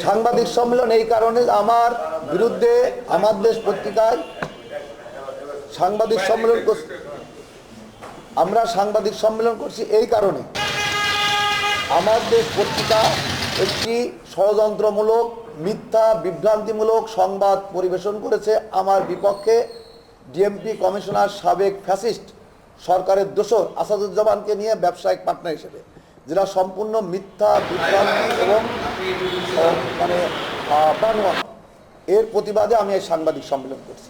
সাংবাদিক সম্মেলন এই কারণে আমার বিরুদ্ধে আমার দেশ পত্রিকায় সাংবাদিক সম্মেলন করছি। আমরা সাংবাদিক সম্মেলন করছি এই কারণে, আমার দেশ পত্রিকা একটি ষড়যন্ত্রমূলক মিথ্যা বিভ্রান্তিমূলক সংবাদ পরিবেশন করেছে আমার বিপক্ষে। ডিএমপি কমিশনার সাবেক ফ্যাসিস্ট সরকারের দোসর আসাদুজ্জামানকে নিয়ে ব্যবসায়িক পার্টনার হিসেবে, যেটা সম্পূর্ণ মিথ্যা বিভ্রান্তি এবং বানোয়াট। এর প্রতিবাদে আমি এই সাংবাদিক সম্মেলন করছি।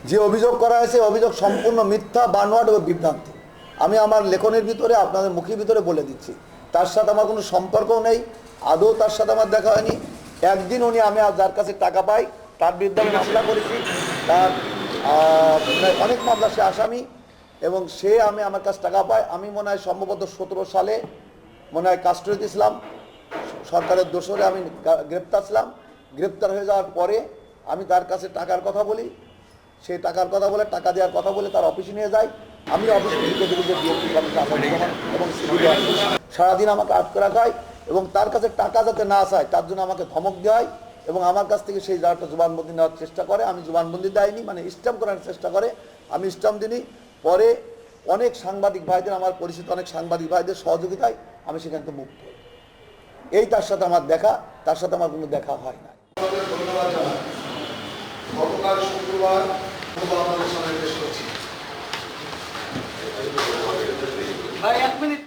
যে অভিযোগ করা হয়েছে অভিযোগ সম্পূর্ণ মিথ্যা, বানোয়াট ও বিভ্রান্তি। আমি আমার লেখনের ভিতরে আপনাদের মুখের ভিতরে বলে দিচ্ছি, তার সাথে আমার কোনো সম্পর্কও নেই, আদৌ তার সাথে আমার দেখা হয়নি। একদিন উনি আমি যার কাছে টাকা পাই তার বিরুদ্ধে আমি মামলা করেছি, তার অনেক মামলা সে আসামি, এবং সে আমার কাছে টাকা পায়। আমি মনে হয় সম্ভবত 17 সালে মনে হয় কাস্টডিতে ছিলাম, সরকারের দোসরে আমি গ্রেপ্তার ছিলাম। গ্রেপ্তার হয়ে যাওয়ার পরে আমি তার কাছে টাকার কথা বলি, সেই টাকার কথা বলে টাকা দেওয়ার কথা বলে তার অফিসে নিয়ে যাই। আমি অফিসে ঢুকে দেখি যে ডিএমপি কমিশনার এবং সিভিল সারাদিন আমাকে আটকে রাখা হয়, এবং তার কাছে টাকা যাতে না চায় তার জন্য আমাকে ধমক দেওয়া হয়, এবং আমার কাছ থেকে সেই জায়গাটা জবানবন্দি নেওয়ার চেষ্টা করে। আমি জবানবন্দি দেয়নি, মানে স্ট্যাম্প করার চেষ্টা করে, আমি স্ট্যাম্প দিইনি। পরে অনেক সাংবাদিক ভাইদের, আমার পরিচিত অনেক সাংবাদিক ভাইদের সহযোগিতায় আমি সেখান থেকে মুক্ত হই। এই তার সাথে আমার দেখা, তার সাথে আমার কোনো দেখা হয় না। ধন্যবাদ জানাই। গতকাল শুক্রবার বাংলাদেশ সমাবেশ করছি। ভাই 1 মিনিট।